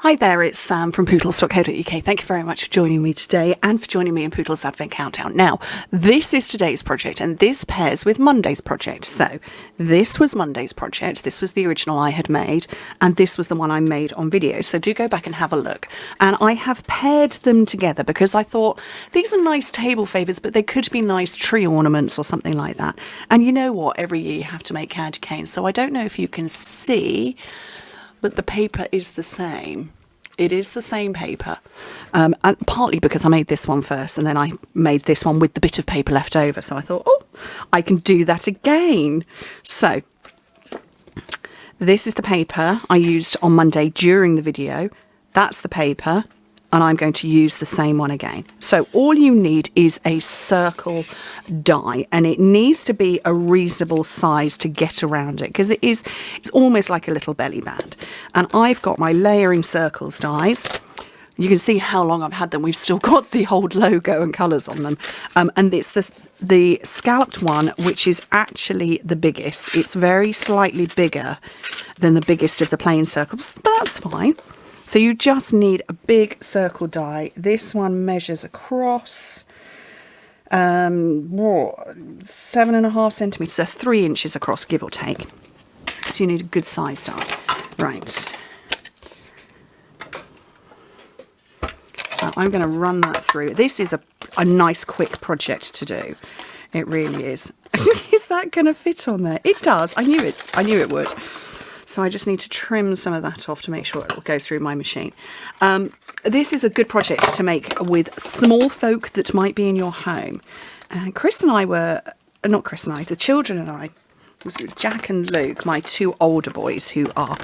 Hi there, it's Sam from Pootles.co.uk. Thank you very much for joining me today and for joining me in Pootles Advent Countdown. Now, this is today's project and this pairs with Monday's project. So, this was Monday's project, this was the original I had made, and this was the one I made on video. So do go back and have a look. And I have paired them together because I thought these are nice table favours, but they could be nice tree ornaments or something like that. And you know what? Every year you have to make candy canes. So I don't know if you can see, but the paper is the same. It is the same paper, and partly because I made this one first and then I made this one with the bit of paper left over. So I thought, oh, I can do that again. So this is the paper I used on Monday during the video. That's the paper. And I'm going to use the same one again. So all you need is a circle die, and it needs to be a reasonable size to get around it because it's almost like a little belly band. And I've got my layering circles dies. You can see how long I've had them. We've still got the old logo and colours on them. And it's the scalloped one, which is actually the biggest. It's very slightly bigger than the biggest of the plain circles, but that's fine. So you just need a big circle die. This one measures across 7.5 centimetres, so 3 inches across, give or take. So you need a good size die. Right. So I'm going to run that through. This is a nice quick project to do. It really is. Is that going to fit on there? It does. I knew it would. So I just need to trim some of that off to make sure it will go through my machine. This is a good project to make with small folk that might be in your home. Chris and I were, not Chris and I, the children and I, Jack and Luke, my two older boys who are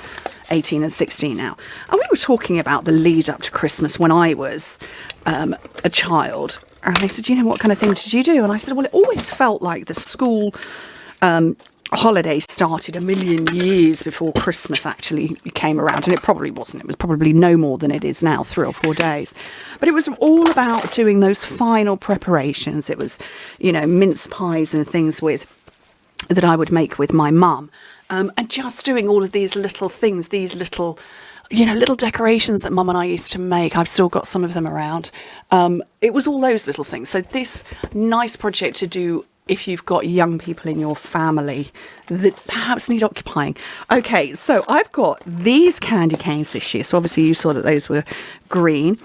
18 and 16 now. And we were talking about the lead up to Christmas when I was a child. And they said, you know, what kind of thing did you do? And I said, well, it always felt like the school holiday started a million years before Christmas actually came around, and it probably wasn't. It was probably no more than it is now, 3 or 4 days. But it was all about doing those final preparations. It was, you know, mince pies and things that I would make with my mum, and just doing all of these little things, these little, you know, little decorations that Mum and I used to make. I've still got some of them around. It was all those little things. So this nice project to do if you've got young people in your family that perhaps need occupying. Okay, so I've got these candy canes this year. So obviously you saw that those were green.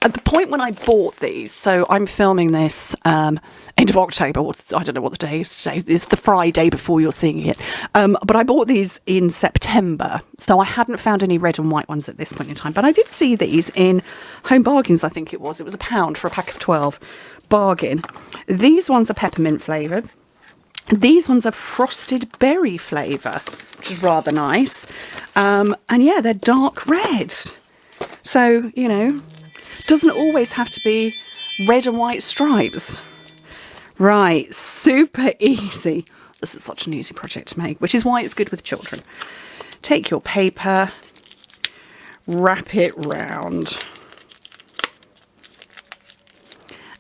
At the point when I bought these, so I'm filming this end of October, I don't know what the day is today. It's the Friday before you're seeing it. But I bought these in September, so I hadn't found any red and white ones at this point in time. But I did see these in Home Bargains, I think it was. It was £1 for a pack of 12. Bargain. These ones are peppermint flavoured. These ones are frosted berry flavour, which is rather nice. And yeah, they're dark red. So, you know, doesn't always have to be red and white stripes. Right, super easy. This is such an easy project to make, which is why it's good with children. Take your paper, wrap it round.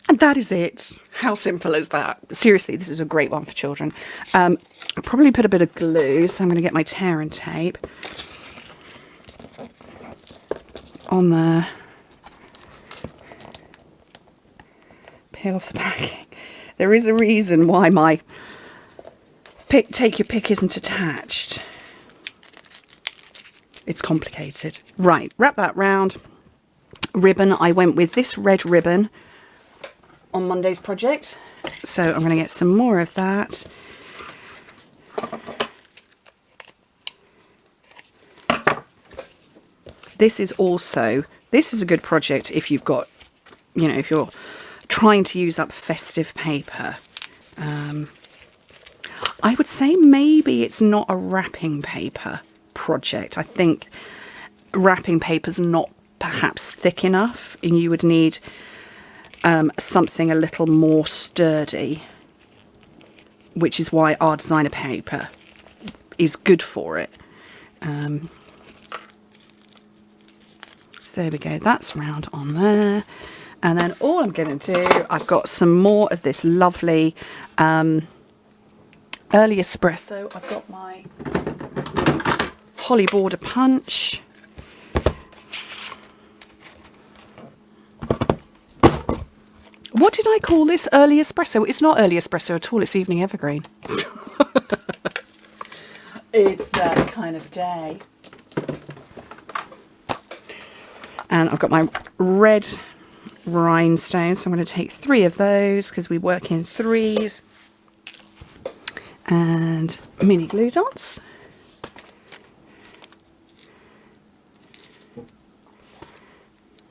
And that is it. How simple is that? Seriously, this is a great one for children. I'll probably put a bit of glue, so I'm going to get my tear and tape on there. Peel off the backing. There is a reason why my take your pick isn't attached. It's complicated. Right, wrap that round. Ribbon, I went with this red ribbon on Monday's project, so I'm going to get some more of that. This is a good project if you've got, you know, if you're trying to use up festive paper. I would say maybe it's not a wrapping paper project. I think wrapping paper's not perhaps thick enough, and you would need something a little more sturdy, which is why our designer paper is good for it. So there we go, that's round on there. And then all I'm going to do, I've got some more of this lovely early espresso. I've got my holly border punch. What did I call this? Early espresso? It's not early espresso at all. It's evening evergreen. It's that kind of day. And I've got my red rhinestones, so I'm going to take 3 of those because we work in 3s. And mini glue dots.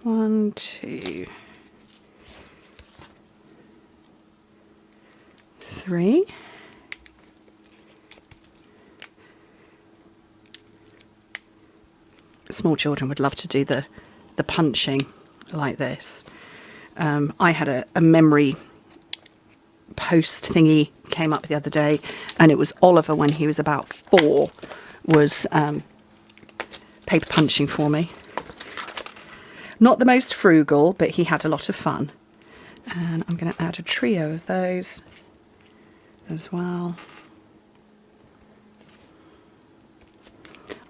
One, 2, 3. Small children would love to do the punching like this. I had a memory post thingy came up the other day, and it was Oliver when he was about 4 was paper punching for me. Not the most frugal, but he had a lot of fun. And I'm going to add a trio of those as well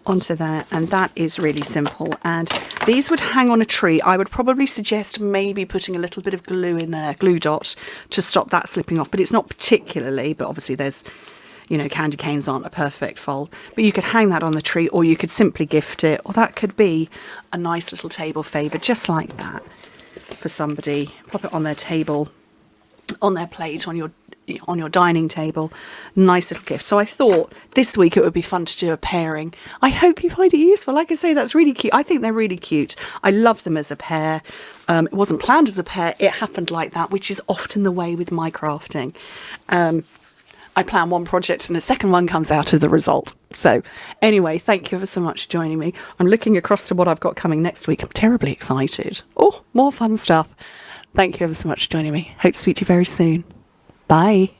onto there, and that is really simple. And these would hang on a tree. I would probably suggest maybe putting a little bit of glue in there, glue dot, to stop that slipping off, but it's not particularly, but obviously there's, you know, candy canes aren't a perfect fold, but you could hang that on the tree, or you could simply gift it, or that could be a nice little table favour just like that for somebody. Pop it on their table, on their plate, on your dining table. Nice little gift. So I thought this week it would be fun to do a pairing. I hope you find it useful. Like I say, that's really cute. I think they're really cute. I love them as a pair. It wasn't planned as a pair. It happened like that, which is often the way with my crafting. I plan one project and a second one comes out as a result. So anyway, thank you ever so much for joining me. I'm looking across to what I've got coming next week. I'm terribly excited. Oh, more fun stuff. Thank you ever so much for joining me. Hope to speak to you very soon. Bye.